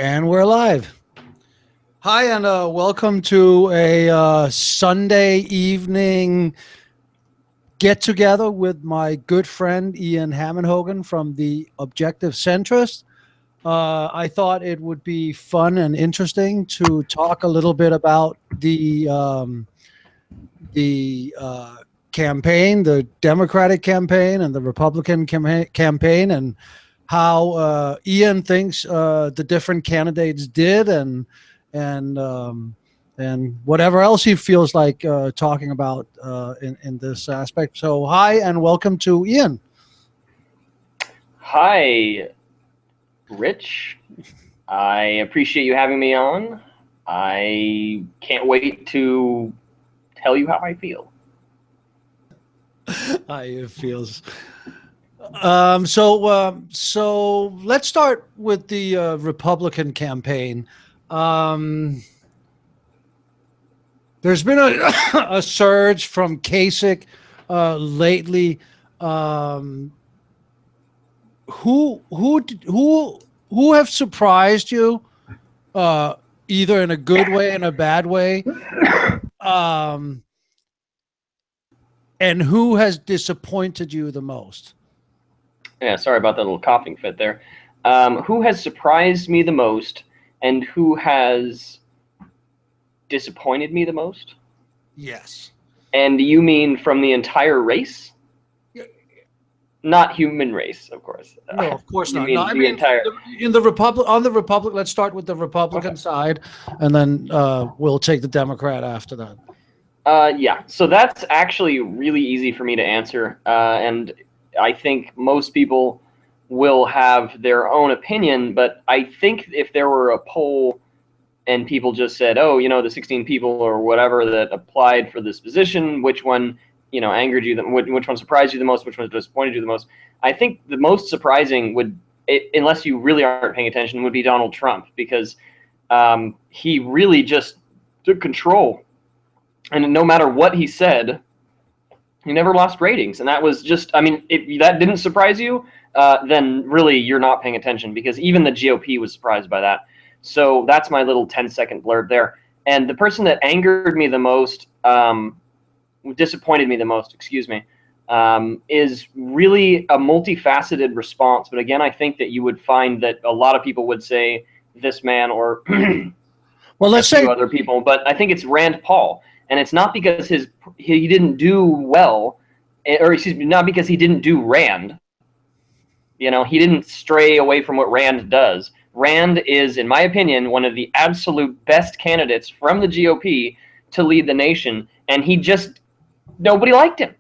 And we're live. Hi, and welcome to a Sunday evening get together with my good friend Ian Hogan from the Objective Centrist. I thought it would be fun and interesting to talk a little bit about the campaign, the Democratic campaign, and the Republican campaign, and how Ian thinks the different candidates did, and whatever else he feels like talking about in this aspect. So, hi and welcome to Ian. Hi, Rich. I appreciate you having me on. I can't wait to tell you how I feel. How it feels. So let's start with the Republican campaign. There's been a surge from Kasich lately. Who have surprised you, either in a good way and a bad way, and who has disappointed you the most? Yeah, sorry about that little coughing fit there. Who has surprised me the most, and who has disappointed me the most? Yes. And you mean from the entire race? Yeah. Not human race, of course. No, of course not. Mean no, I mean entire. In the Republic. Let's start with the Republican side, and then we'll take the Democrat after that. Yeah, so that's actually really easy for me to answer, and I think most people will have their own opinion, but I think if there were a poll and people just said, oh, the 16 people or whatever that applied for this position, which one, angered you, which one surprised you the most, which one disappointed you the most, I think the most surprising would, unless you really aren't paying attention, would be Donald Trump, because he really just took control. And no matter what he said, he never lost ratings. And that was just, if that didn't surprise you, then really you're not paying attention, because even the GOP was surprised by that. So that's my little 10-second blurb there. And the person that angered me the most, disappointed me the most, is really a multifaceted response. But again, I think that you would find that a lot of people would say this man or well, let's say other people, but I think it's Rand Paul. And it's not because he didn't do well, or excuse me, not because he didn't do Rand. He didn't stray away from what Rand does. Rand is, in my opinion, one of the absolute best candidates from the GOP to lead the nation, and nobody liked him.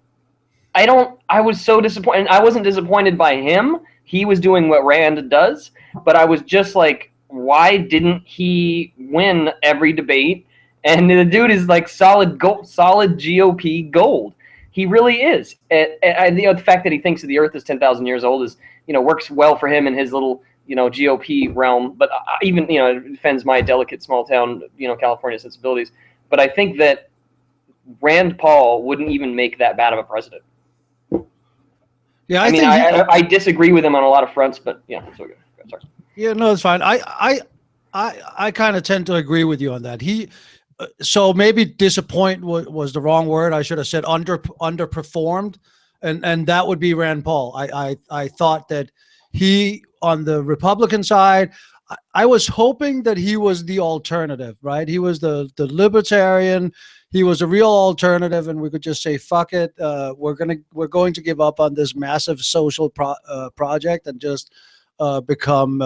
I was so disappointed. I wasn't disappointed by him. He was doing what Rand does, but I was just like, why didn't he win every debate? And the dude is like solid GOP gold. He really is. And the fact that he thinks that the Earth is 10,000 years old is, works well for him in his little, GOP realm. But even, it defends my delicate small town, California sensibilities. But I think that Rand Paul wouldn't even make that bad of a president. Yeah, I disagree with him on a lot of fronts, but yeah, it's okay. Sorry. Yeah, no, it's fine. I kind of tend to agree with you on that. So maybe disappoint was the wrong word. I should have said underperformed, and that would be Rand Paul. I thought that he, on the Republican side, I was hoping that he was the alternative, right? He was the libertarian. He was a real alternative, and we could just say, "Fuck it, we're going to give up on this massive social project and just become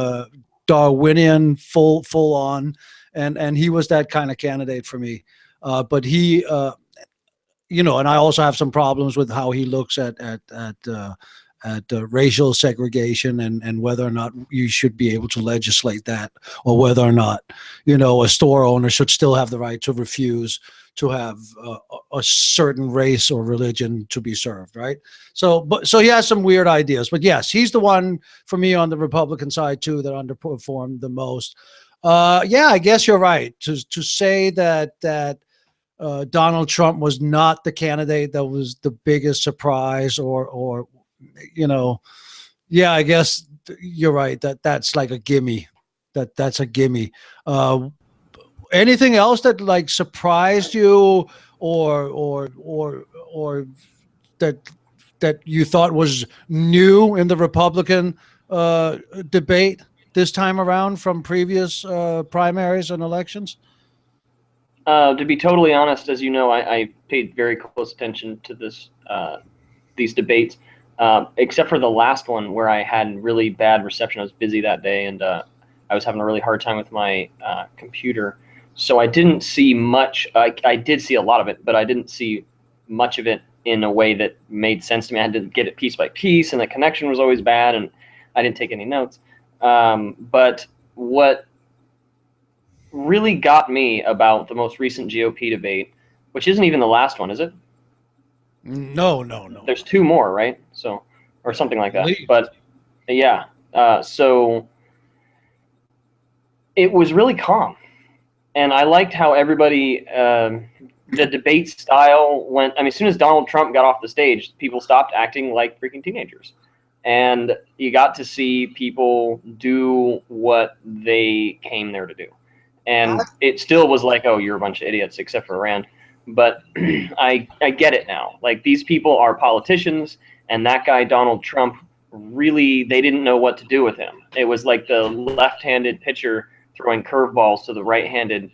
Darwinian, full on." And he was that kind of candidate for me. But he, and I also have some problems with how he looks at racial segregation and whether or not you should be able to legislate that, or whether or not, a store owner should still have the right to refuse to have a certain race or religion to be served, right? So he has some weird ideas. But yes, he's the one for me on the Republican side too that underperformed the most. Yeah, I guess you're right to say that Donald Trump was not the candidate that was the biggest surprise, or yeah, I guess you're right that's like a gimme. that's a gimme. Anything else that like surprised you, or that you thought was new in the Republican debate this time around from previous primaries and elections? To be totally honest, as you know, I paid very close attention to these debates, except for the last one where I had really bad reception. I was busy that day, and I was having a really hard time with my computer. So I didn't see much. I did see a lot of it, but I didn't see much of it in a way that made sense to me. I had to get it piece by piece, and the connection was always bad, and I didn't take any notes. But what really got me about the most recent GOP debate, which isn't even the last one, is it? No. There's two more, right? So, or something like that. Please. But yeah, so it was really calm, and I liked how everybody, the debate style went. I mean, as soon as Donald Trump got off the stage, people stopped acting like freaking teenagers, and you got to see people do what they came there to do. And it still was like, oh, you're a bunch of idiots, except for Rand. But I get it now. Like, these people are politicians, and that guy, Donald Trump, really, they didn't know what to do with him. It was like the left-handed pitcher throwing curveballs to the right-handed,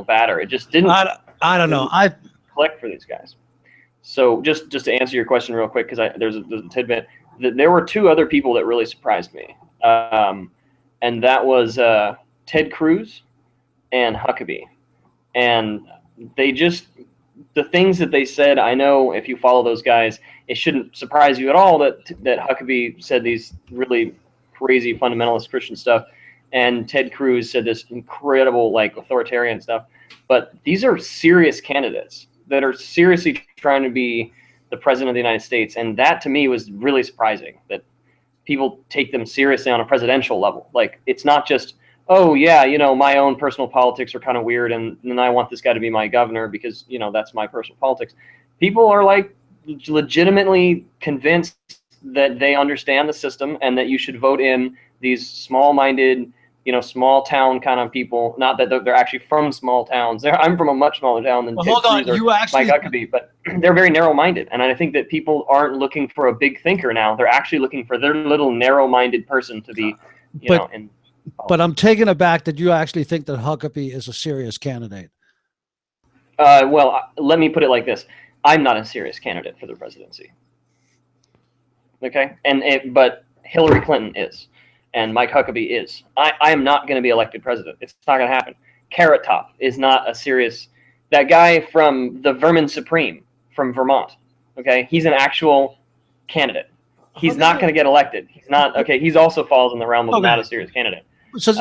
batter. It just didn't. I don't know. I click for these guys. So just to answer your question real quick, because there's a tidbit. There were two other people that really surprised me, and that was Ted Cruz and Huckabee. And the things that they said, I know if you follow those guys, it shouldn't surprise you at all that Huckabee said these really crazy fundamentalist Christian stuff, and Ted Cruz said this incredible, like, authoritarian stuff. But these are serious candidates that are seriously trying to be the president of the United States, and that to me was really surprising, that people take them seriously on a presidential level. Like, it's not just, oh yeah, my own personal politics are kind of weird, and I want this guy to be my governor because, that's my personal politics. People are like legitimately convinced that they understand the system and that you should vote in these small-minded, small town kind of people. Not that they're actually from small towns. I'm from a much smaller town than hold on. You actually, Mike Huckabee, but they're very narrow-minded, and I think that people aren't looking for a big thinker now. They're actually looking for their little narrow-minded person to be, in. But I'm taken aback that you actually think that Huckabee is a serious candidate. Well, let me put it like this. I'm not a serious candidate for the presidency. Okay? But Hillary Clinton is, and Mike Huckabee is. I am not going to be elected president. It's not going to happen. Carrot Top is not a serious... That guy from the Vermin Supreme from Vermont, okay? He's an actual candidate. He's not going to get elected. He's not... Okay, he's also falls in the realm of not a serious candidate. So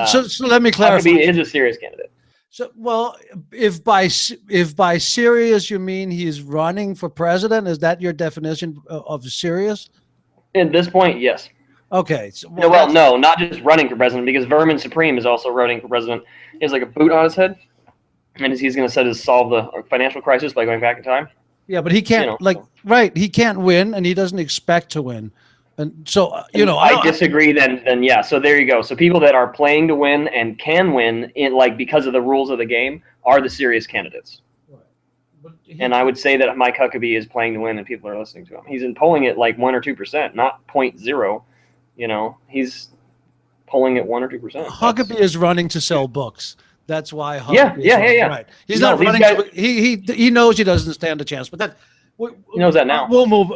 let me clarify. Huckabee is a serious candidate. So, well, if by serious you mean he's running for president, is that your definition of serious? At this point, yes. Okay. So, no, not just running for president, because Vermin Supreme is also running for president. He has like a boot on his head, and he's going to solve the financial crisis by going back in time. Yeah, but he can't, he can't win, and he doesn't expect to win. And so, I disagree then yeah. So there you go. So people that are playing to win and can win because of the rules of the game are the serious candidates. Right. And I would say that Mike Huckabee is playing to win and people are listening to him. He's polling at like 1 or 2%, not 0.0. He's polling at 1 or 2%. Huckabee is running to sell books. That's why Huckabee is running. Right. He's not running. He knows he doesn't stand a chance, but that... He knows that now. We'll move.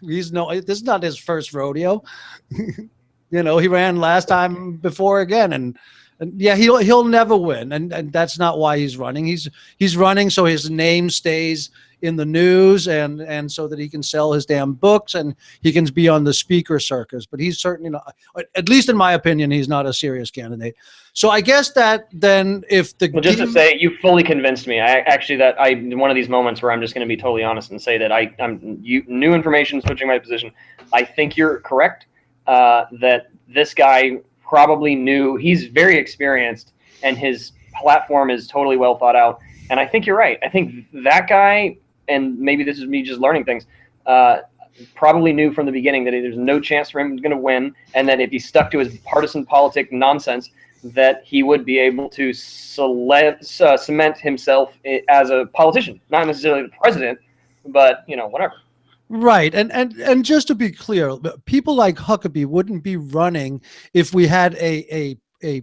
This is not his first rodeo. He ran last time before again, and yeah, he'll never win, and that's not why he's running. He's running so his name stays in the news, and so that he can sell his damn books and he can be on the speaker circus. But he's certainly not, at least in my opinion, he's not a serious candidate. So I guess that then if the just to say, you fully convinced me. One of these moments where I'm just going to be totally honest and say that new information switching my position. I think you're correct. That this guy probably knew. He's very experienced, and his platform is totally well thought out. And I think you're right. I think that guy, and maybe this is me just learning things, probably knew from the beginning that there's no chance for him going to win, and that if he stuck to his partisan politic nonsense, that he would be able to cement himself as a politician, not necessarily the president, but whatever. Right. And just to be clear, people like Huckabee wouldn't be running if we had a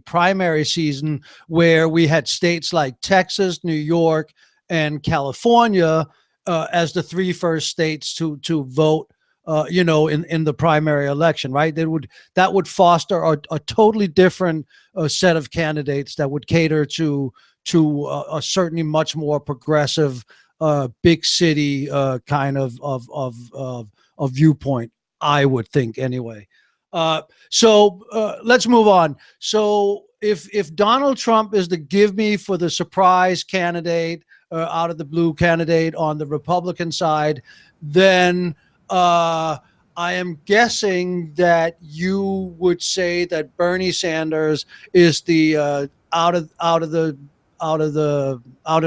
primary season where we had states like Texas, New York, and California as the three first states to vote, in the primary election, right? That would foster a totally different set of candidates that would cater to a certainly much more progressive, big city kind of viewpoint, I would think anyway. So let's move on. So if Donald Trump is the give me for the surprise candidate, out of the blue candidate on the Republican side, then I am guessing that you would say that Bernie Sanders is the out of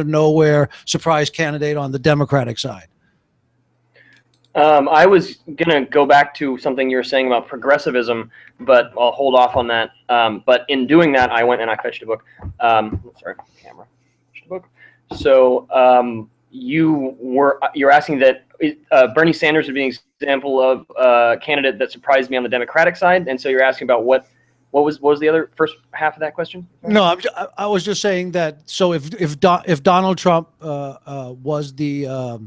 nowhere surprise candidate on the Democratic side. I was gonna go back to something you were saying about progressivism, but I'll hold off on that. But in doing that, I went and I fetched a book. Sorry, camera. Fetched a book. So you're asking that Bernie Sanders would be an example of a candidate that surprised me on the Democratic side, and so you're asking about what was the other first half of that question? No, I was just saying that. So if Donald Trump was the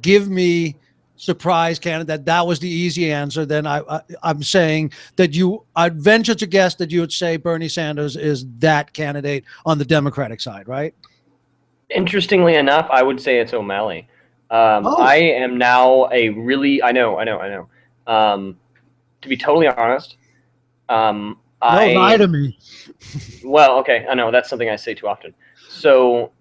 give me surprise candidate, that was the easy answer, then I'm saying that I'd venture to guess that you would say Bernie Sanders is that candidate on the Democratic side, right? Interestingly enough, I would say it's O'Malley. I am now I know. To be totally honest, don't lie to me. Well, okay, I know that's something I say too often. So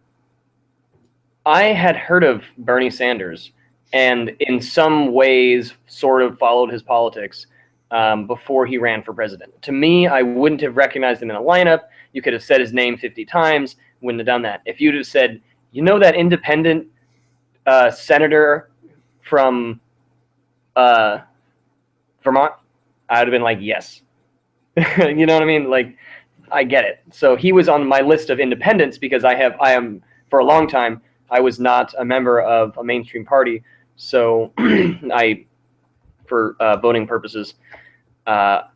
I had heard of Bernie Sanders, and in some ways sort of followed his politics before he ran for president. To me, I wouldn't have recognized him in a lineup. You could have said his name 50 times, wouldn't have done that. If you'd have said, that independent senator from Vermont, I would have been like, yes. You know what I mean? Like, I get it. So he was on my list of independents because I am for a long time, I was not a member of a mainstream party. So for voting purposes,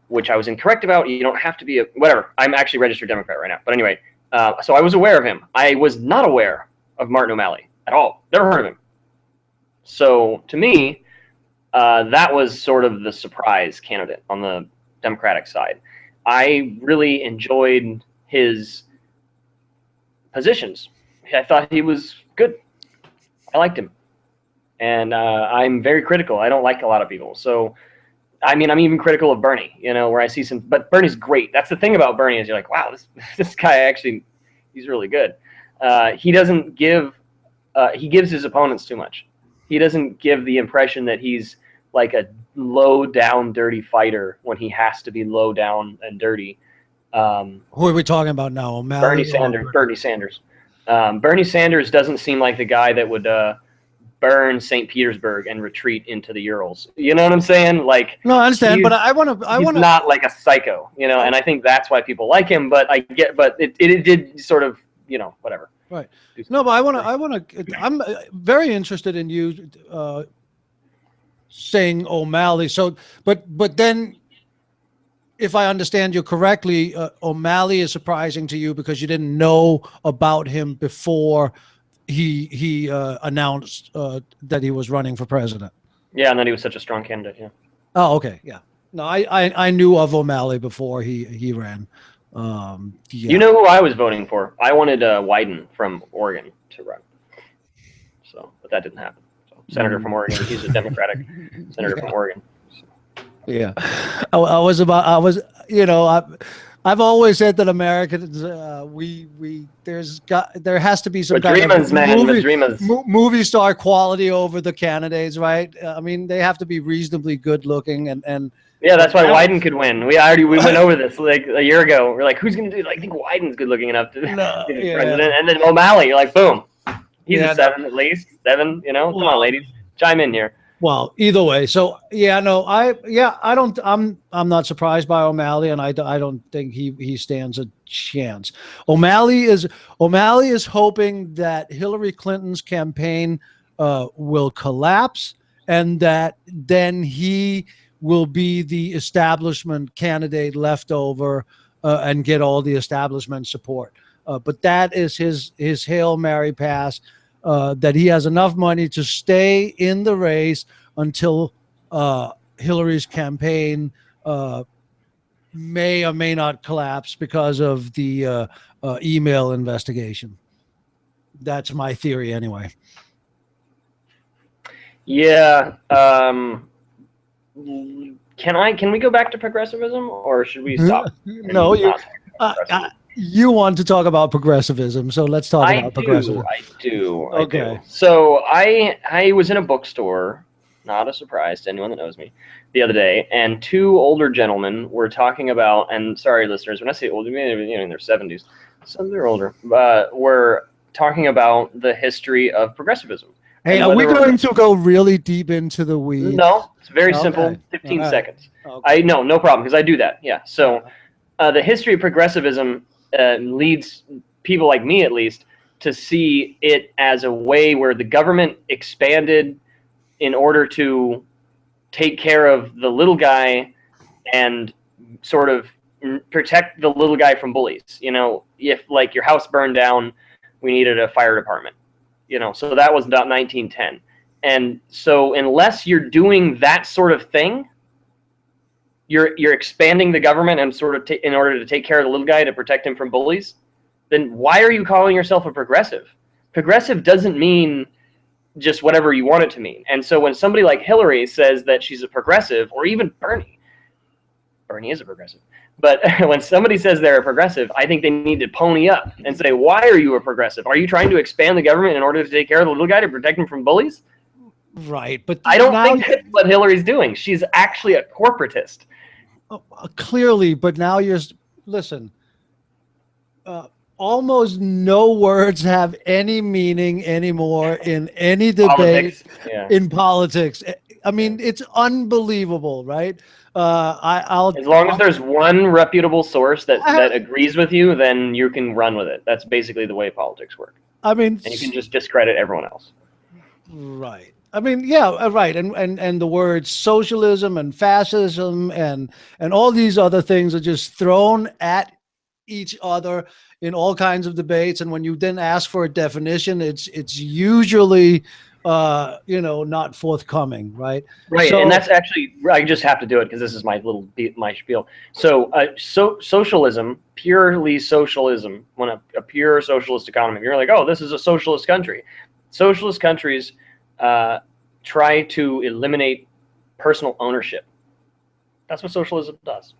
which I was incorrect about, you don't have to be whatever. I'm actually a registered Democrat right now. But anyway, so I was aware of him. I was not aware of Martin O'Malley at all. Never heard of him. So to me, that was sort of the surprise candidate on the Democratic side. I really enjoyed his positions. I thought he was good. I liked him. And I'm very critical. I don't like a lot of people. So, I mean, I'm even critical of Bernie, where I see some, but Bernie's great. That's the thing about Bernie is you're like, wow, this guy actually, he's really good. He doesn't give, he gives his opponents too much. He doesn't give the impression that he's like a low down, dirty fighter when he has to be low down and dirty. Who are we talking about now? O'Malley? Bernie Sanders. Bernie Sanders doesn't seem like the guy that would burn St. Petersburg and retreat into the Urals. You know what I'm saying? Like, no, I understand, but I want to. He's not like a psycho, and I think that's why people like him. But it did sort of, whatever. Right. No, but I want to. I'm very interested in you saying O'Malley. So, but then, if I understand you correctly, O'Malley is surprising to you because you didn't know about him before he announced that he was running for president. Yeah, and then he was such a strong candidate. Yeah. Oh, okay. Yeah. No, I knew of O'Malley before he ran. Yeah. You know who I was voting for? I wanted Wyden from Oregon to run. So, but that didn't happen. So, senator from Oregon. He's a Democratic senator from Oregon. So. Yeah, I've always said that Americans, there has to be some kind of movie star quality over the candidates, right? I mean, they have to be reasonably good looking and. Yeah, that's why Wyden could win. We went over this like a year ago. We're like, who's going to do it? I think Wyden's good looking enough to be president. And then O'Malley, you're like, boom. He's a 7 at least. 7, come on, ladies. Chime in here. Well, either way. So yeah, no, I'm not surprised by O'Malley, and I don't think he stands a chance. O'Malley is hoping that Hillary Clinton's campaign will collapse, and that then he will be the establishment candidate left over and get all the establishment support. But that is his Hail Mary pass. That he has enough money to stay in the race until Hillary's campaign may or may not collapse because of the email investigation. That's my theory, anyway. Yeah. Can we go back to progressivism, or should we stop? No, you want to talk about progressivism, so let's talk about progressivism. I do. Okay. So I was in a bookstore, not a surprise to anyone that knows me, the other day, and two older gentlemen were talking about, and sorry, listeners, when I say older, in their 70s, some they're older, were talking about the history of progressivism. Hey, are we going to go really deep into the weeds? No, it's very simple, 15 seconds. Okay. No problem, because I do that, yeah. So the history of progressivism leads people like me, at least, to see it as a way where the government expanded in order to take care of the little guy and sort of protect the little guy from bullies. If like your house burned down, we needed a fire department. So that was about 1910. And so unless you're doing that sort of thing, you're expanding the government and sort of in order to take care of the little guy to protect him from bullies, then why are you calling yourself a progressive? Progressive doesn't mean just whatever you want it to mean. And so when somebody like Hillary says that she's a progressive, or even Bernie is a progressive, but when somebody says they're a progressive, I think they need to pony up and say, why are you a progressive? Are you trying to expand the government in order to take care of the little guy to protect him from bullies? Right, but I don't think that's what Hillary's doing. She's actually a corporatist. Clearly, but now listen. Almost no words have any meaning anymore in any debate in politics. I mean, it's unbelievable, right? As long as there's one reputable source that agrees with you, then you can run with it. That's basically the way politics work. I mean, and you can just discredit everyone else. Right. I mean, yeah, right. And the words socialism and fascism and all these other things are just thrown at each other in all kinds of debates. And when you then ask for a definition, it's usually, not forthcoming. Right. Right. And that's actually, I just have to do it because this is my spiel. So, socialism, purely socialism, when a pure socialist economy, you're like, oh, this is a socialist country. Socialist countries try to eliminate personal ownership. That's what socialism does.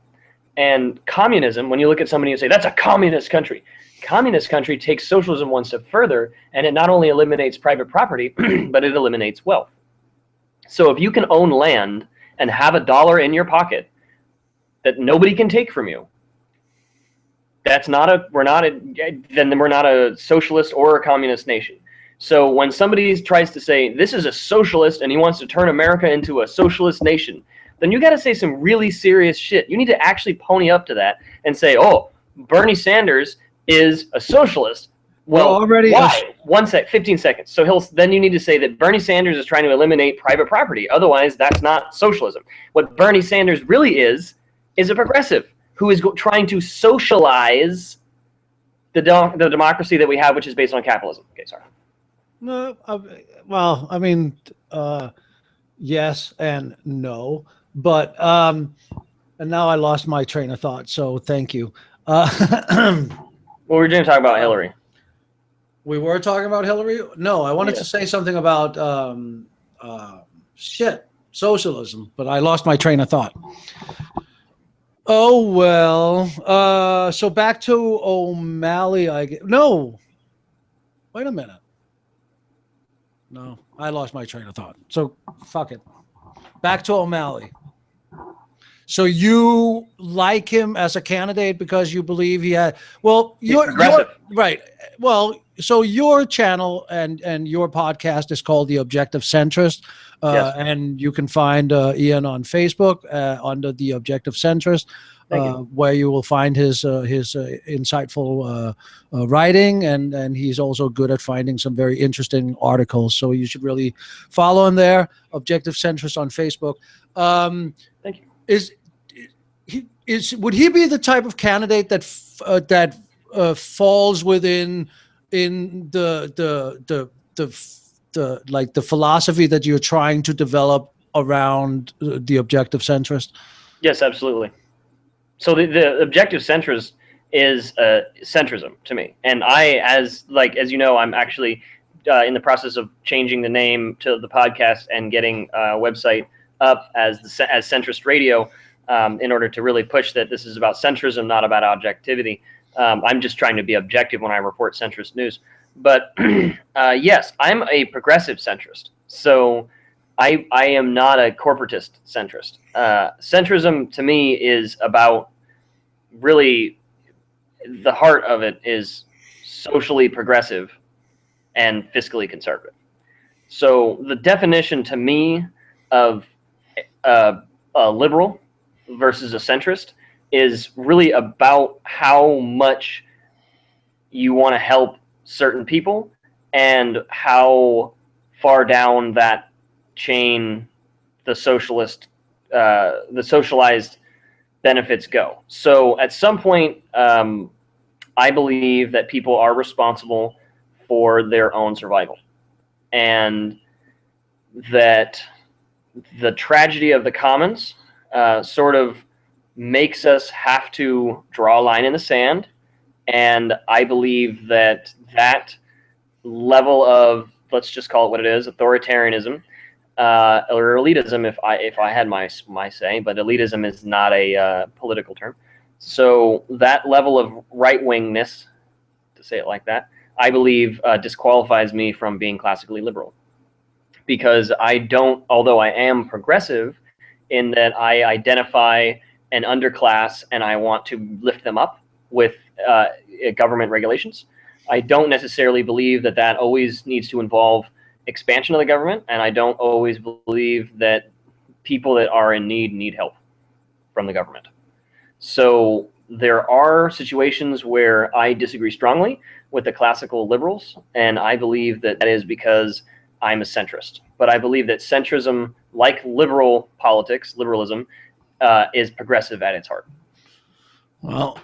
And communism, when you look at somebody and say, that's a communist country takes socialism one step further, and it not only eliminates private property, but it eliminates wealth. So if you can own land and have $1 in your pocket that nobody can take from you, we're not a socialist or a communist nation. So when somebody tries to say this is a socialist and he wants to turn America into a socialist nation, then you got to say some really serious shit. You need to actually pony up to that and say, oh, Bernie Sanders is a socialist. Well, already why? 15 seconds. So then you need to say that Bernie Sanders is trying to eliminate private property. Otherwise, that's not socialism. What Bernie Sanders really is a progressive who is trying to socialize the democracy that we have, which is based on capitalism. Okay, sorry. No, well, I mean, yes and no, but and now I lost my train of thought. So thank you. Well, we're going to talk about Hillary. We were talking about Hillary. No, I wanted to say something about socialism, but I lost my train of thought. Oh well. So back to O'Malley. No. Wait a minute. No, I lost my train of thought. So fuck it. Back to O'Malley. So you like him as a candidate because you believe he had, well, He's progressive. right. Well, so your channel and your podcast is called The Objective Centrist. Yes. And you can find Ian on Facebook under The Objective Centrist, where you will find his insightful writing, and he's also good at finding some very interesting articles. So you should really follow him there, Objective Centrist on Facebook. Thank you. Would he be the type of candidate that falls within the like the philosophy that you're trying to develop around the Objective Centrist? Yes, absolutely. So the Objective Centrist is centrism to me, and as you know, I'm actually in the process of changing the name to the podcast and getting a website up as Centrist Radio, in order to really push that this is about centrism, not about objectivity. I'm just trying to be objective when I report centrist news. But yes, I'm a progressive centrist. So I am not a corporatist centrist. Centrism to me is about, really, the heart of it is socially progressive and fiscally conservative. So the definition to me of a liberal versus a centrist is really about how much you want to help certain people and how far down that chain the socialized benefits go. So at some point, I believe that people are responsible for their own survival, and that the tragedy of the commons sort of makes us have to draw a line in the sand. And I believe that level of, let's just call it what it is, authoritarianism, or elitism, if I had my say, but elitism is not a political term. So that level of right-wingness, to say it like that, I believe disqualifies me from being classically liberal. Because although I am progressive in that I identify an underclass and I want to lift them up with government regulations, I don't necessarily believe that always needs to involve expansion of the government, and I don't always believe that people that are in need help from the government. So there are situations where I disagree strongly with the classical liberals, and I believe that is because I'm a centrist. But I believe that centrism, like liberal politics, liberalism, is progressive at its heart. Well,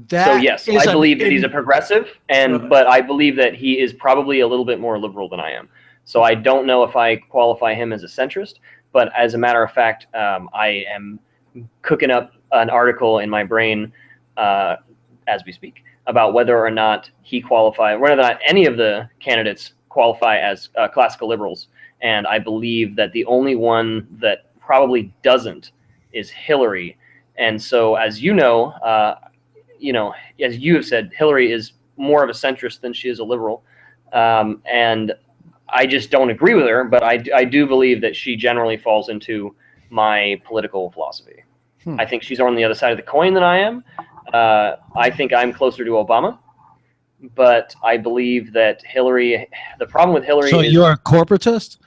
so yes, I believe that he's a progressive, but I believe that he is probably a little bit more liberal than I am. So I don't know if I qualify him as a centrist, but as a matter of fact, I am cooking up an article in my brain as we speak about whether or not whether or not any of the candidates qualify as classical liberals. And I believe that the only one that probably doesn't is Hillary. And so, as you know, as you have said, Hillary is more of a centrist than she is a liberal. And I just don't agree with her, but I do believe that she generally falls into my political philosophy. I think she's on the other side of the coin than I am. I think I'm closer to Obama, but I believe that the problem with Hillary is... So you're a corporatist?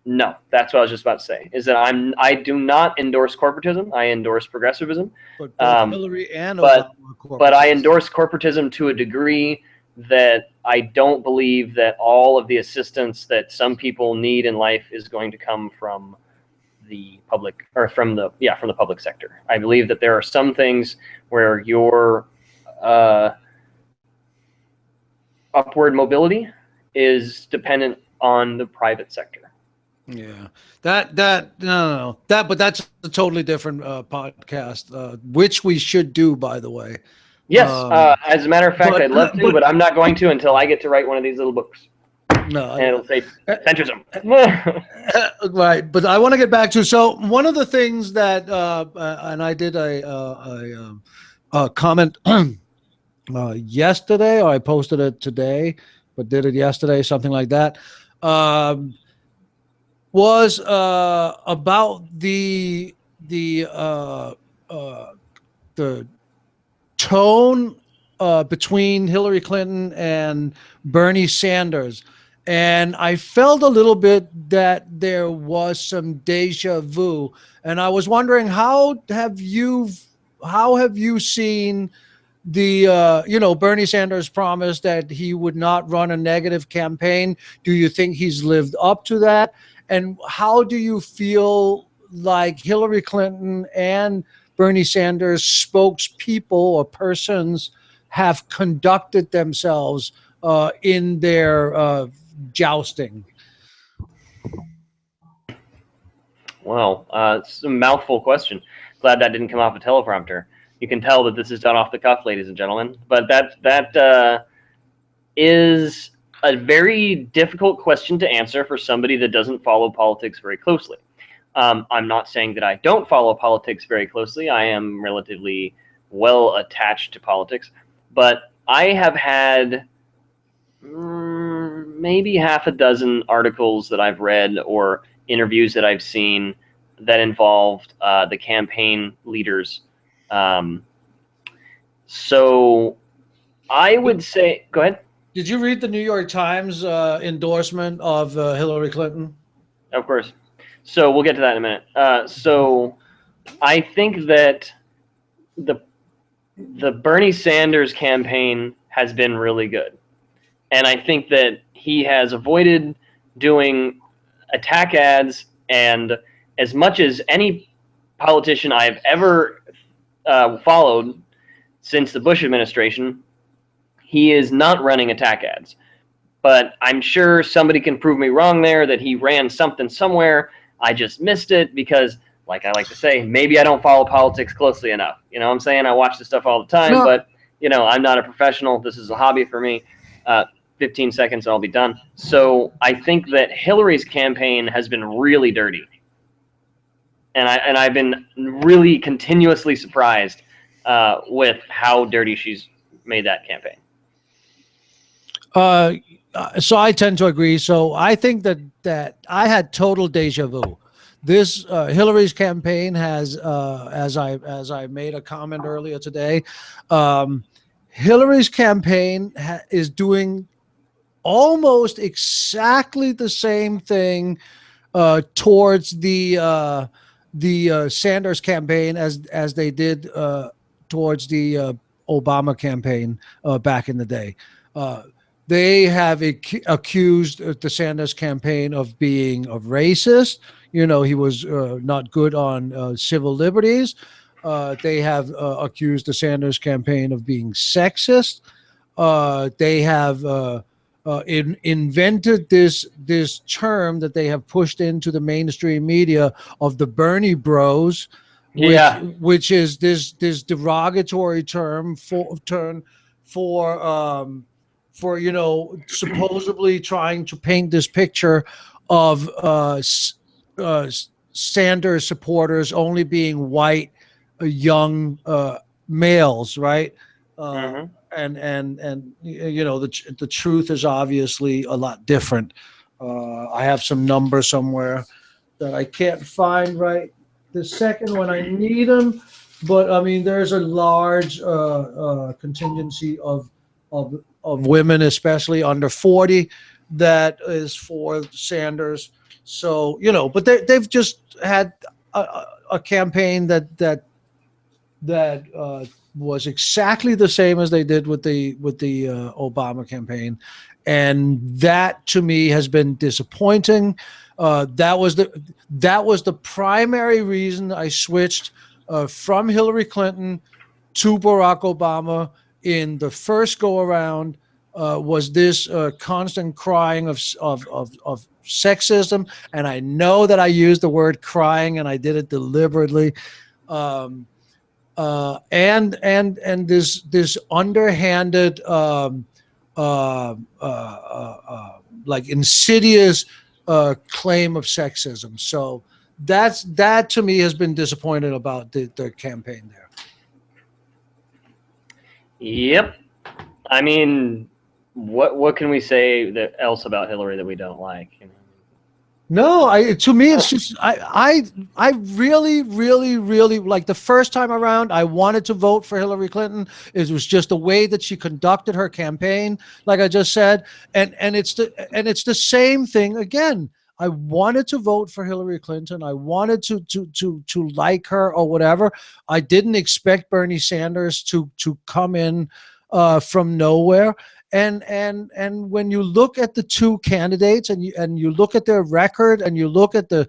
No, that's what I was just about to say, is that I do not endorse corporatism. I endorse progressivism. But both Hillary and Obama are but I endorse corporatism to a degree that I don't believe that all of the assistance that some people need in life is going to come from the public, or from the public sector. I believe that there are some things where your upward mobility is dependent on the private sector. Yeah, but that's a totally different podcast, which we should do, by the way. Yes, as a matter of fact, I'd love to, but I'm not going to until I get to write one of these little books. No, and it'll say centrism. Right, but I want to get back to, so one of the things that and I did a comment yesterday, or I posted it today, but did it yesterday, something like that. Was about the the uh, uh, the tone between Hillary Clinton and Bernie Sanders. And I felt a little bit that there was some deja vu. And I was wondering, how have you seen the Bernie Sanders promised that he would not run a negative campaign? Do you think he's lived up to that? And how do you feel like Hillary Clinton and Bernie Sanders spokespeople or persons have conducted themselves in their jousting? Well, it's a mouthful question. Glad that didn't come off a teleprompter. You can tell that this is done off the cuff, ladies and gentlemen. But that is a very difficult question to answer for somebody that doesn't follow politics very closely. I'm not saying that I don't follow politics very closely. I am relatively well attached to politics. But I have had maybe half a dozen articles that I've read or interviews that I've seen that involved the campaign leaders. So I would say, go ahead. Did you read the New York Times endorsement of Hillary Clinton? Of course. So we'll get to that in a minute. So I think that the Bernie Sanders campaign has been really good. And I think that he has avoided doing attack ads, and as much as any politician I've ever followed since the Bush administration, he is not running attack ads. But I'm sure somebody can prove me wrong there, that he ran something somewhere. I just missed it because, like I like to say, maybe I don't follow politics closely enough. You know what I'm saying? I watch this stuff all the time, No. but, I'm not a professional. This is a hobby for me. 15 seconds and I'll be done. So I think that Hillary's campaign has been really dirty. And I've been really continuously surprised with how dirty she's made that campaign. So I tend to agree. So I think that I had total deja vu. This Hillary's campaign has, as I made a comment earlier today, Hillary's campaign is doing almost exactly the same thing towards the Sanders campaign as they did towards the Obama campaign back in the day. They have accused the Sanders campaign of being a racist. He was not good on civil liberties. They have accused the Sanders campaign of being sexist. They have invented this term that they have pushed into the mainstream media of the Bernie Bros, which is this derogatory term for supposedly trying to paint this picture of Sanders supporters only being white young males, right? Mm-hmm. And the truth is obviously a lot different. I have some numbers somewhere that I can't find right the second when I need them, but I mean there's a large contingency of women, especially under 40, that is for Sanders. So but they've just had a campaign that was exactly the same as they did with the Obama campaign, and that to me has been disappointing. That was the primary reason I switched from Hillary Clinton to Barack Obama in the first go around. Was this constant crying of sexism, and I know that I used the word crying, and I did it deliberately. And this underhanded, like insidious claim of sexism. So that to me has been disappointed about the campaign there. Yep. I mean, what can we say else about Hillary that we don't like? No, to me it's just I really, really, really, like, the first time around I wanted to vote for Hillary Clinton. It was just the way that she conducted her campaign, like I just said, and it's the same thing again. I wanted to vote for Hillary Clinton. I wanted to like her or whatever. I didn't expect Bernie Sanders to come in from nowhere. And when you look at the two candidates and you look at their record and you look at the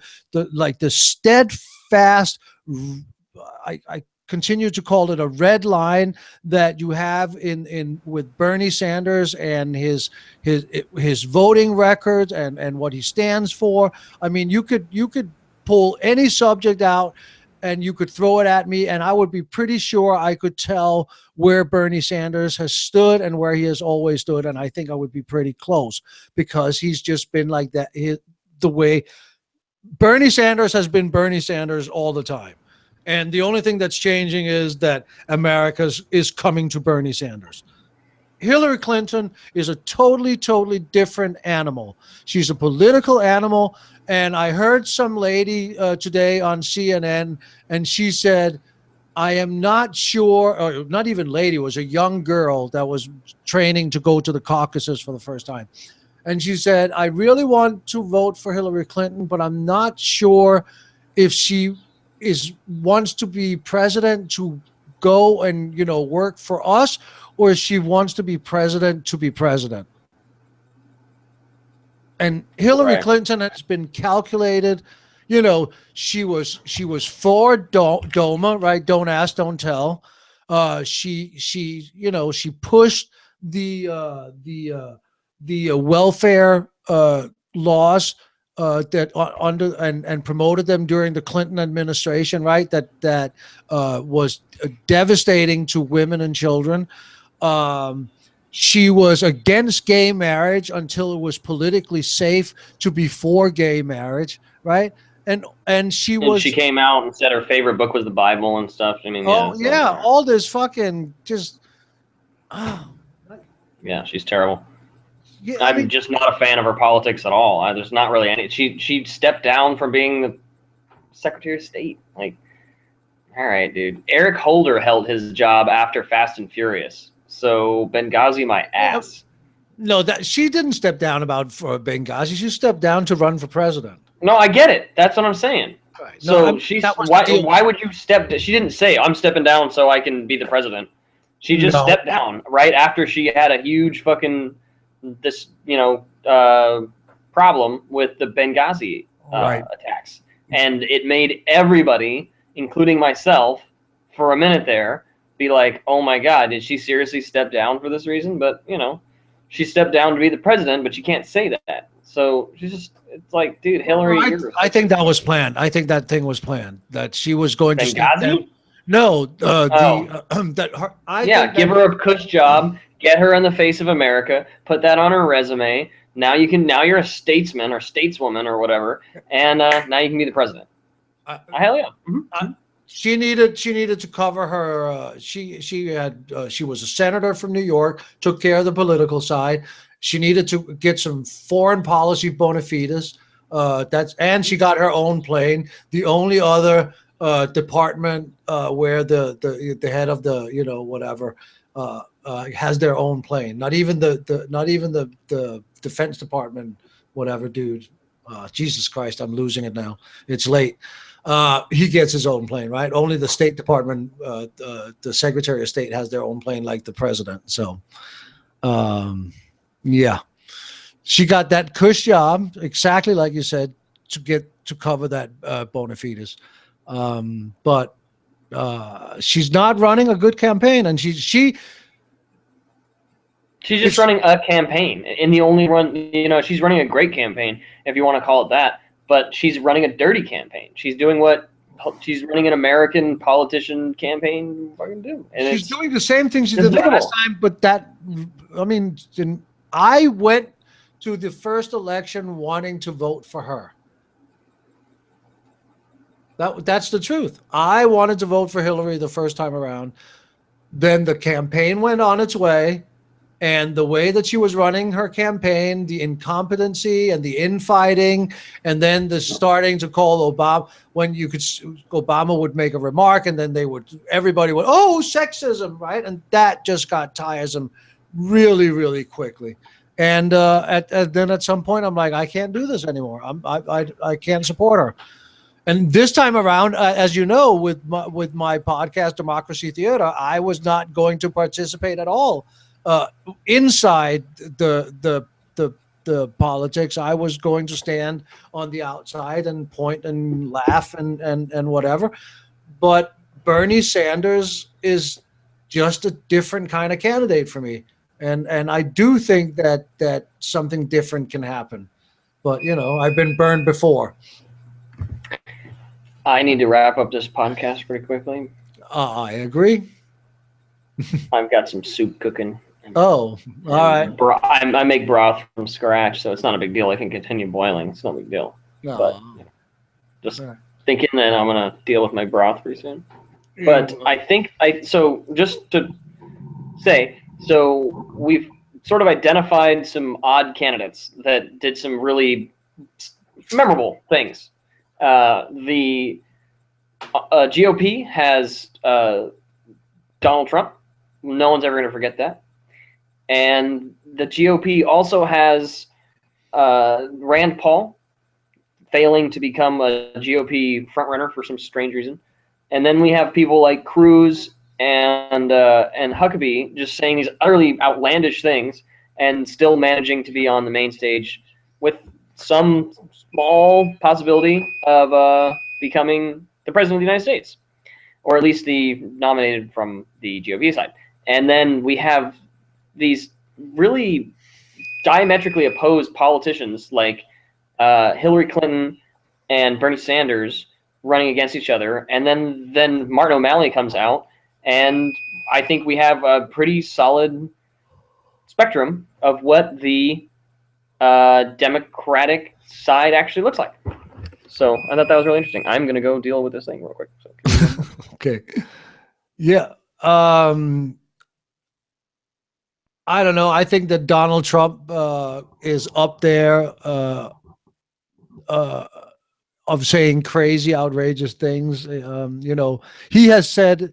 steadfast, I continue to call it a red line that you have in with Bernie Sanders and his voting records and what he stands for. I mean, you could pull any subject out and you could throw it at me, and I would be pretty sure I could tell where Bernie Sanders has stood and where he has always stood. And I think I would be pretty close, because he's just been like that. The way Bernie Sanders has been Bernie Sanders all the time. And the only thing that's changing is that America is coming to Bernie Sanders. Hillary Clinton is a totally, totally different animal. She's a political animal. And I heard some lady today on CNN, and she said, I am not sure, or not even lady, it was a young girl that was training to go to the caucuses for the first time. And she said, I really want to vote for Hillary Clinton, but I'm not sure if she wants to be president to go and, work for us, or if she wants to be president to be president. And Hillary Clinton has been calculated. She was for DOMA, right? Don't ask, don't tell. She pushed the welfare laws that under and promoted them during the Clinton administration, right? That was devastating to women and children. She was against gay marriage until it was politically safe to be for gay marriage, right? And she came out and said her favorite book was the Bible and stuff. I mean, all this fucking just. Yeah, she's terrible. Yeah, I'm just not a fan of her politics at all. There's not really any. She stepped down from being the Secretary of State. Like, all right, dude. Eric Holder held his job after Fast and Furious. So Benghazi, my ass. No, that she didn't step down for Benghazi. She stepped down to run for president. No, I get it. That's what I'm saying. Right. So why would you step? She didn't say I'm stepping down so I can be the president. She just stepped down right after she had a huge fucking problem with the Benghazi attacks, and it made everybody, including myself, for a minute there, be like, oh my God, did she seriously step down for this reason? But, she stepped down to be the president, but she can't say that. So she's just, it's like, dude, Hillary. I think that was planned. I think that thing was planned, that she was going to step down. No, give her a cush job, get her in the face of America, put that on her resume. Now you're a statesman or stateswoman or whatever, and now you can be the president. Hell yeah. Mm-hmm. She needed to cover her. She was a senator from New York, took care of the political side. She needed to get some foreign policy bona fides. And she got her own plane. The only other department where the head of the whatever has their own plane. Not even the Defense Department, whatever dude. Jesus Christ, I'm losing it now. It's late. He gets his own plane, right? Only the State Department, the Secretary of State has their own plane, like the president. So, yeah, she got that cush job, exactly like you said, to cover that bona fides. But she's not running a good campaign, and she's just running a campaign. In the only run, she's running a great campaign, if you want to call it that. But she's running a dirty campaign. She's doing what she's running an American politician campaign fucking do. And she's doing the same thing she did last time. But I went to the first election wanting to vote for her. That's the truth. I wanted to vote for Hillary the first time around. Then the campaign went on its way, And the way that she was running her campaign, the incompetency and the infighting, and then the starting to call Obama, when Obama would make a remark and then everybody would, oh, sexism, right? And that just got tiresome really, really quickly. And then at some point, I'm like, I can't do this anymore. I can't support her. And this time around, as you know, with my podcast, Democracy Theater, I was not going to participate at all inside the politics. I was going to stand on the outside and point and laugh and whatever. But Bernie Sanders is just a different kind of candidate for me. And I do think that something different can happen. But, I've been burned before. I need to wrap up this podcast pretty quickly. I agree. I've got some soup cooking. Oh, all right. I make broth from scratch, so it's not a big deal. I can continue boiling. It's no big deal. No. But just thinking that I'm going to deal with my broth pretty soon. But I think so just to say, so we've sort of identified some odd candidates that did some really memorable things. The GOP has Donald Trump. No one's ever going to forget that. And the GOP also has Rand Paul failing to become a GOP frontrunner for some strange reason. And then we have people like Cruz and Huckabee just saying these utterly outlandish things and still managing to be on the main stage with some small possibility of becoming the president of the United States, or at least the nominated from the GOP side. And then we have these really diametrically opposed politicians like Hillary Clinton and Bernie Sanders running against each other. And then Martin O'Malley comes out, and I think we have a pretty solid spectrum of what the Democratic side actually looks like. So I thought that was really interesting. I'm going to go deal with this thing real quick. So. Okay. Yeah. I don't know. I think that Donald Trump is up there of saying crazy, outrageous things. He has said,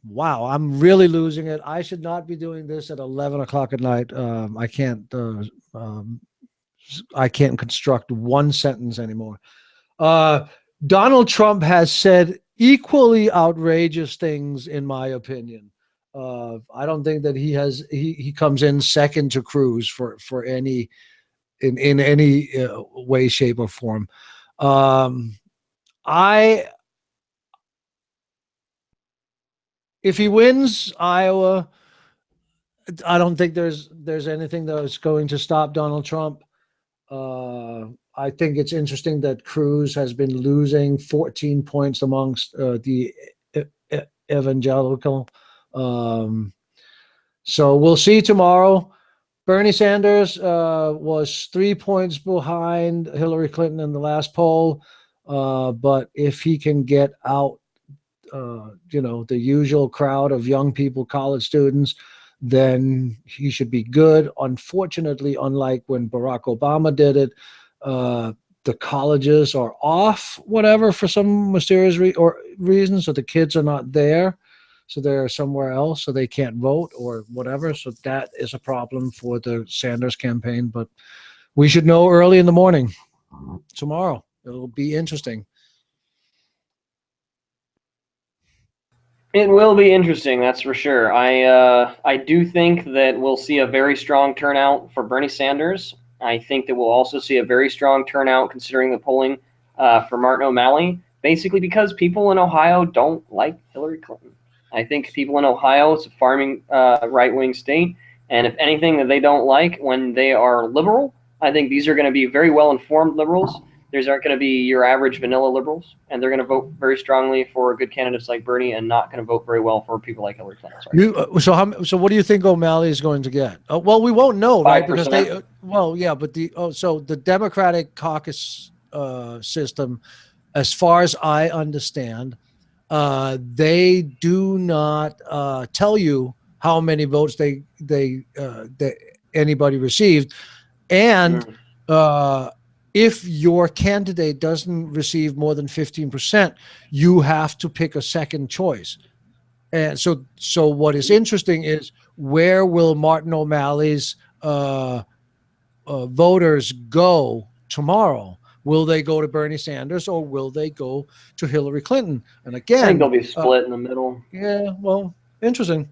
wow, I'm really losing it. I should not be doing this at 11 o'clock at night. I can't construct one sentence anymore. Donald Trump has said equally outrageous things, in my opinion. I don't think that he comes in second to Cruz for any in any way, shape, or form. If he wins Iowa, I don't think there's anything that's going to stop Donald Trump. I think it's interesting that Cruz has been losing 14 points amongst the evangelical. So we'll see tomorrow. Bernie Sanders was 3 points behind Hillary Clinton in the last poll. But if he can get out, the usual crowd of young people, college students, then he should be good. Unfortunately, unlike when Barack Obama did it, the colleges are off, whatever, for some mysterious reason. So the kids are not there. So they're somewhere else, so they can't vote or whatever. So that is a problem for the Sanders campaign. But we should know early in the morning tomorrow. It'll be interesting. It will be interesting, that's for sure. I do think that we'll see a very strong turnout for Bernie Sanders. I think that we'll also see a very strong turnout, considering the polling, for Martin O'Malley, basically because people in Ohio don't like Hillary Clinton. I think people in Ohio, it's a farming right-wing state, and if anything that they don't like when they are liberal, I think these are going to be very well-informed liberals. These aren't going to be your average vanilla liberals, and they're going to vote very strongly for good candidates like Bernie and not going to vote very well for people like Hillary Clinton. So what do you think O'Malley is going to get? Well, we won't know, right? 5%. Because so the Democratic caucus system, as far as I understand, they do not tell you how many votes that anybody received, and if your candidate doesn't receive more than 15%, you have to pick a second choice. And so what is interesting is, where will Martin O'Malley's voters go tomorrow? Will they go to Bernie Sanders, or will they go to Hillary Clinton? And again, I think they'll be split in the middle. Yeah, well, interesting.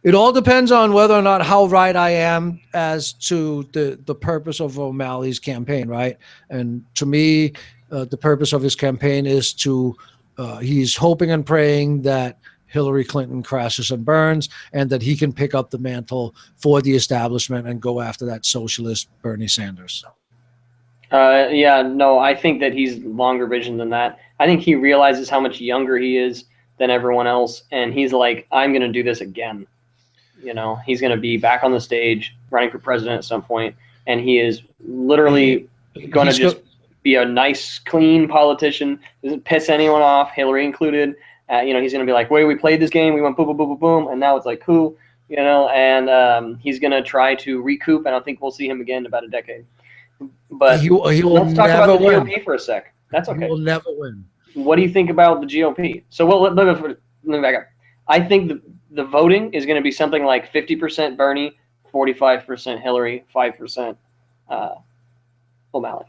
It all depends on whether or not how right I am as to the purpose of O'Malley's campaign, right? And to me, the purpose of his campaign is to he's hoping and praying that Hillary Clinton crashes and burns, and that he can pick up the mantle for the establishment and go after that socialist Bernie Sanders. Yeah, no, I think that he's longer vision than that. I think he realizes how much younger he is than everyone else, and he's like, I'm going to do this again. You know, he's going to be back on the stage running for president at some point, and he is literally going to just be a nice, clean politician. Doesn't piss anyone off, Hillary included. You know, he's going to be like, wait, we played this game, we went boom, boom, boom, boom, boom, and now it's like, cool, you know, and he's going to try to recoup, and I think we'll see him again in about a decade. But he will let's talk about the win. GOP for a sec. That's okay. He will never win. What do you think about the GOP? So, well, let me back up. I think the voting is going to be something like 50% Bernie, 45% Hillary, 5% O'Malley.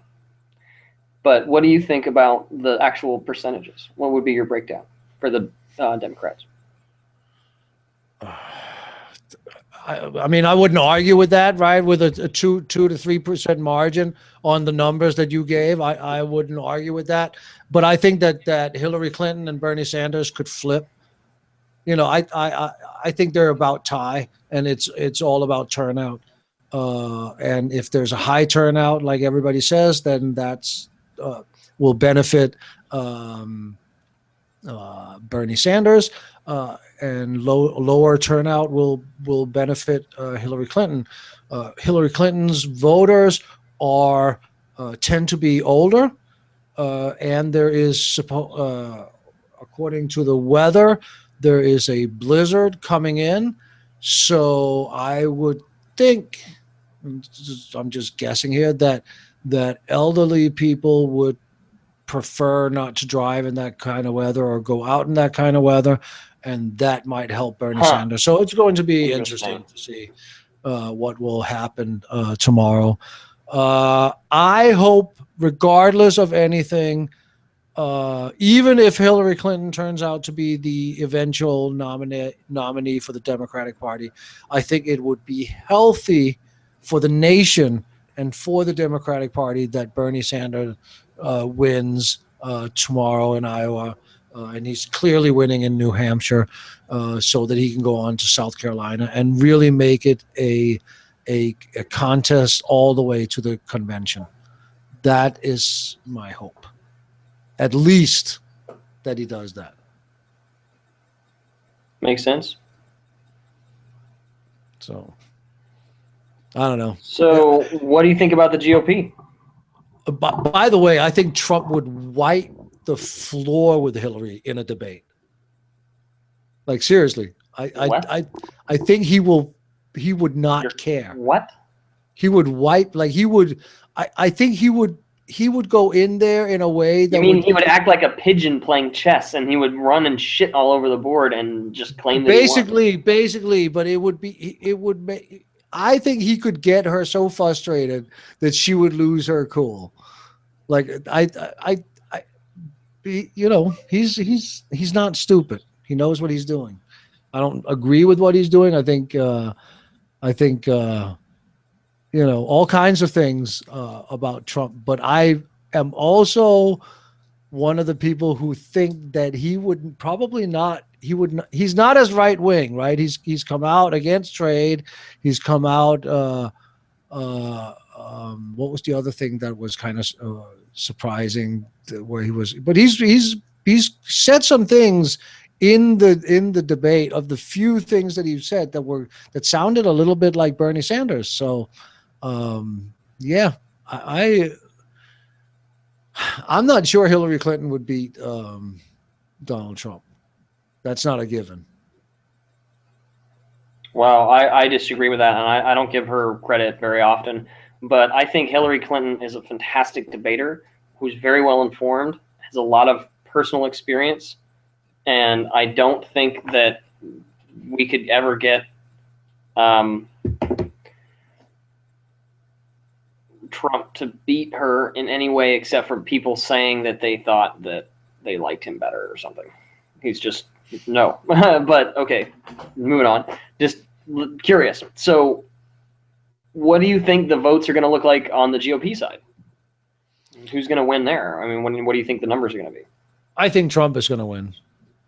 But what do you think about the actual percentages? What would be your breakdown for the Democrats? I mean, I wouldn't argue with that, right? With a 2 to 3% margin on the numbers that you gave, I wouldn't argue with that. But I think that Hillary Clinton and Bernie Sanders could flip. You know, I think they're about tie, and it's all about turnout. And if there's a high turnout, like everybody says, then that's will benefit Bernie Sanders. And lower turnout will benefit Hillary Clinton. Hillary Clinton's voters are tend to be older, and there is according to the weather, there is a blizzard coming in. So I would think, I'm just guessing here, that elderly people would prefer not to drive in that kind of weather or go out in that kind of weather, and that might help Bernie Sanders. So it's going to be interesting to see what will happen tomorrow. I hope, regardless of anything, even if Hillary Clinton turns out to be the eventual nominee for the Democratic Party, I think it would be healthy for the nation and for the Democratic Party that Bernie Sanders wins tomorrow in Iowa. And he's clearly winning in New Hampshire, so that he can go on to South Carolina and really make it a contest all the way to the convention. That is my hope. At least that he does that. Makes sense. So, I don't know. So, what do you think about the GOP? By the way, I think Trump would wipe the floor with Hillary in a debate. Like, seriously, I think he would not care. What? He would wipe, like he would. I think he would go in there in a way that. You mean he would act like a pigeon playing chess, and he would run and shit all over the board and just claim that basically, but it would make. I think he could get her so frustrated that she would lose her cool. Like you know, he's not stupid. He knows what he's doing. I don't agree with what he's doing. I think you know, all kinds of things about Trump, but I am also one of the people who think that he would probably not. He's not as right wing, right? He's come out against trade. He's come out. What was the other thing that was kind of surprising? Where he was, but he's said some things in the debate, of the few things that he said that sounded a little bit like Bernie Sanders. So, yeah, I'm not sure Hillary Clinton would beat Donald Trump. That's not a given. Well, I disagree with that, and I don't give her credit very often. But I think Hillary Clinton is a fantastic debater who's very well informed, has a lot of personal experience, and I don't think that we could ever get Trump to beat her in any way except for people saying that they thought that they liked him better or something. He's just no. But okay, moving on. Just curious. So, what do you think the votes are going to look like on the GOP side? Who's going to win there? I mean, what do you think the numbers are going to be? I think Trump is going to win.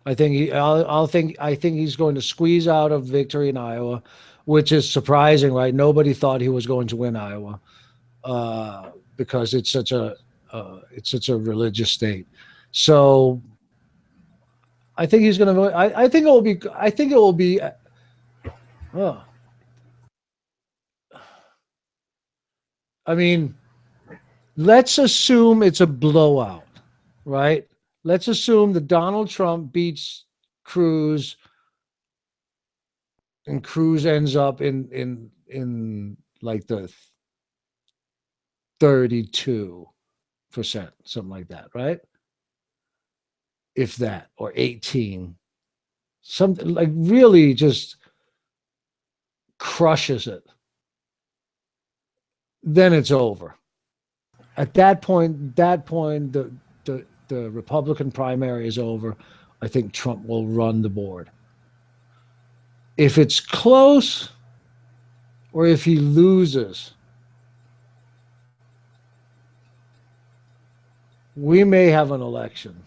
I think I think he's going to squeeze out a victory in Iowa, which is surprising, right? Nobody thought he was going to win Iowa because it's such a religious state. So I think he's going to. I think it will be. I think it will be. I mean, let's assume it's a blowout, right? Let's assume that Donald Trump beats Cruz, and Cruz ends up in like the 32%, something like that, right? If that, or 18, something like really just crushes it. Then it's over. At that point, the Republican primary is over. I think Trump will run the board. If it's close, or if he loses, we may have an election.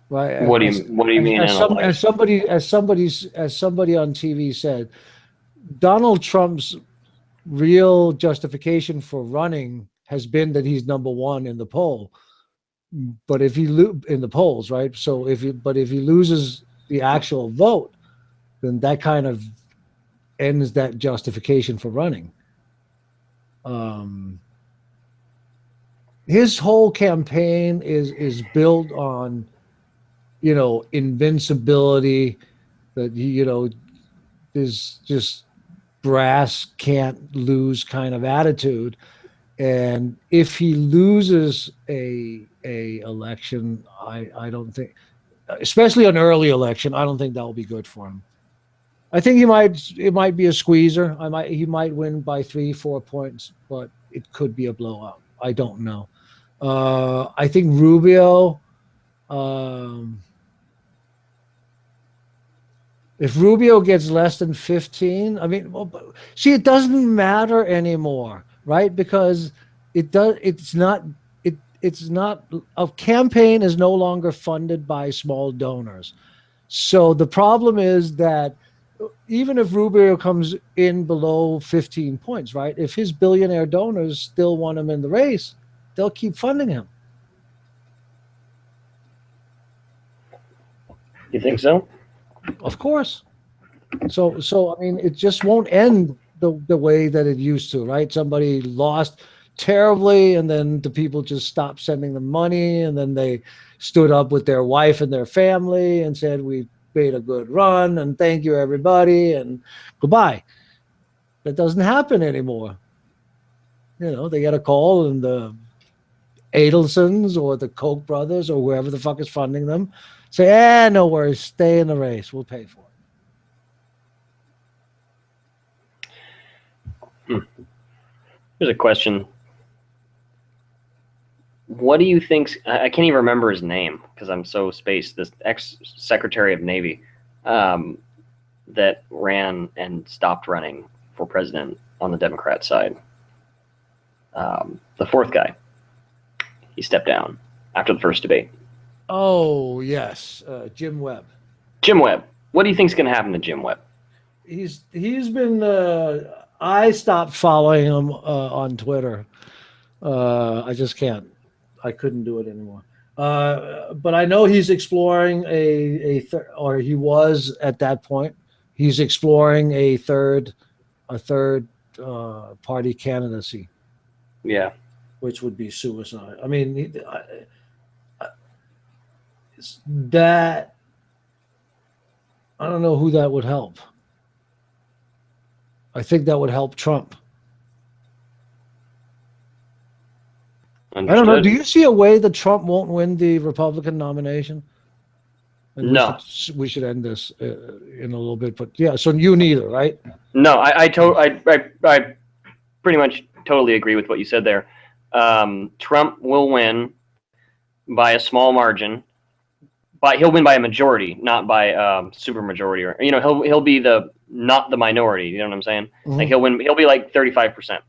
Right? What do you mean? As somebody on TV said, Donald Trump's real justification for running has been that he's number one in the poll. But if he in the polls, right? So if he loses the actual vote, then that kind of ends that justification for running. His whole campaign is built on, invincibility, that there's just brass can't lose kind of attitude. And if he loses a election, I don't think, especially an early election, I don't think that will be good for him. I think it might be a squeezer. He might win by 3-4 points, but it could be a blowout. I don't know. I think Rubio, if Rubio gets less than 15, I mean, see, it doesn't matter anymore, right? Because it's not a campaign is no longer funded by small donors. So the problem is that even if Rubio comes in below 15 points, right? If his billionaire donors still want him in the race, they'll keep funding him. You think so? Of course. So I mean, it just won't end the way that it used to, right? Somebody lost terribly, and then the people just stopped sending them money, and then they stood up with their wife and their family and said, "We made a good run, and thank you, everybody, and goodbye." That doesn't happen anymore. They get a call, and the Adelsons or the Koch brothers or whoever the fuck is funding them say, no worries, stay in the race. We'll pay for it. Here's a question. What do you think? I can't even remember his name because I'm so spaced. This ex-Secretary of Navy that ran and stopped running for president on the Democrat side. The fourth guy. He stepped down after the first debate. Oh, yes. Jim Webb. Jim Webb. What do you think is going to happen to Jim Webb? He's been I stopped following him on Twitter. I just can't. I couldn't do it anymore. But I know he's exploring or he was at that point. He's exploring a third party candidacy. Yeah. Which would be suicide. I mean, that I don't know who that would help. I think that would help Trump. Understood. I don't know. Do you see a way that Trump won't win the Republican nomination? And No. we should end this in a little bit, but yeah. So you neither, right? No, I pretty much totally agree with what you said there. Trump will win by a small margin, but he'll win by a majority, not by super majority, or he'll be not the minority. You know what I'm saying? Mm-hmm. Like he'll be like 35%,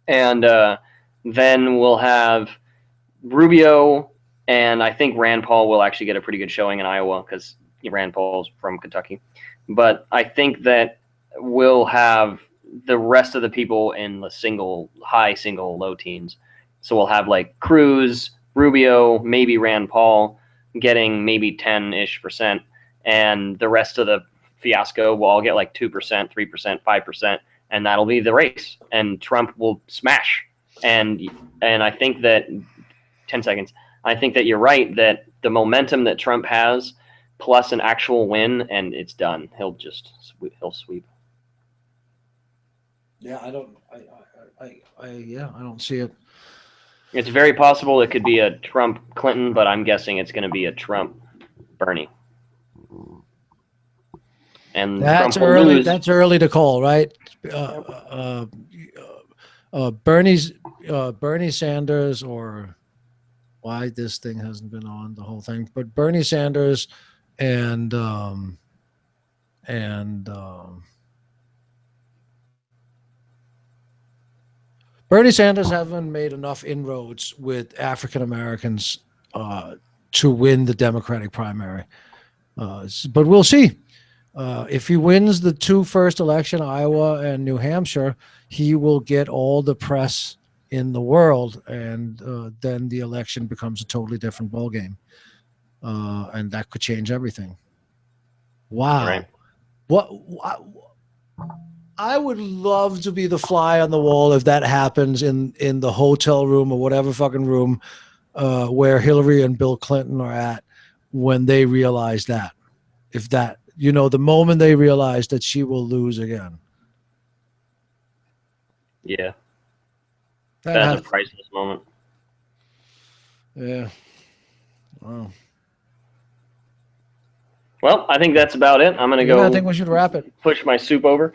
and then we'll have Rubio, and I think Rand Paul will actually get a pretty good showing in Iowa because Rand Paul's from Kentucky. But I think that we'll have the rest of the people in the high single, low teens. So we'll have like Cruz, Rubio, maybe Rand Paul getting maybe 10-ish%, and the rest of the fiasco will all get like 2%, 3%, 5%, and that'll be the race. And Trump will smash. And I think that 10 seconds. I think that you're right that the momentum that Trump has, plus an actual win, and it's done. He'll sweep. Yeah, I don't see it. It's very possible it could be a Trump Clinton, but I'm guessing it's going to be a Trump Bernie. And That's Trump will early. lose. That's early to call, right? Bernie Sanders, or why this thing hasn't been on the whole thing, but Bernie Sanders and Bernie Sanders haven't made enough inroads with African Americans to win the Democratic primary. But we'll see. If he wins the two first election, Iowa and New Hampshire, he will get all the press in the world, and then the election becomes a totally different ballgame. And that could change everything. Wow. Right. What I would love to be the fly on the wall if that happens in the hotel room or whatever fucking room where Hillary and Bill Clinton are at when they realize that. If that, the moment they realize that she will lose again. Yeah. That's a priceless moment. Yeah. Wow. Well, I think that's about it. I'm going to go. I think we should wrap it. Push my soup over.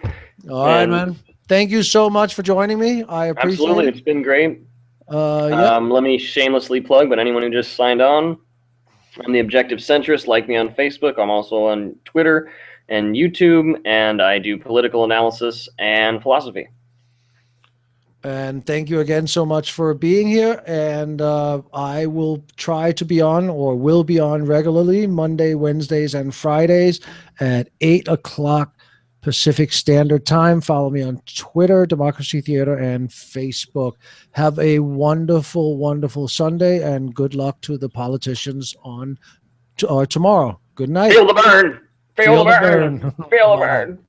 All right, man. Thank you so much for joining me. I appreciate Absolutely. it. It's been great. Yeah. Let me shamelessly plug, but anyone who just signed on, I'm the Objective Centrist. Like me on Facebook. I'm also on Twitter and YouTube, and I do political analysis and philosophy. And thank you again so much for being here. And I will try to be on, or will be on regularly, Monday, Wednesdays, and Fridays at 8 o'clock Pacific Standard Time. Follow me on Twitter, Democracy Theater, and Facebook. Have a wonderful, wonderful Sunday, and good luck to the politicians on tomorrow. Good night. Feel the burn. Feel the burn. Feel the burn.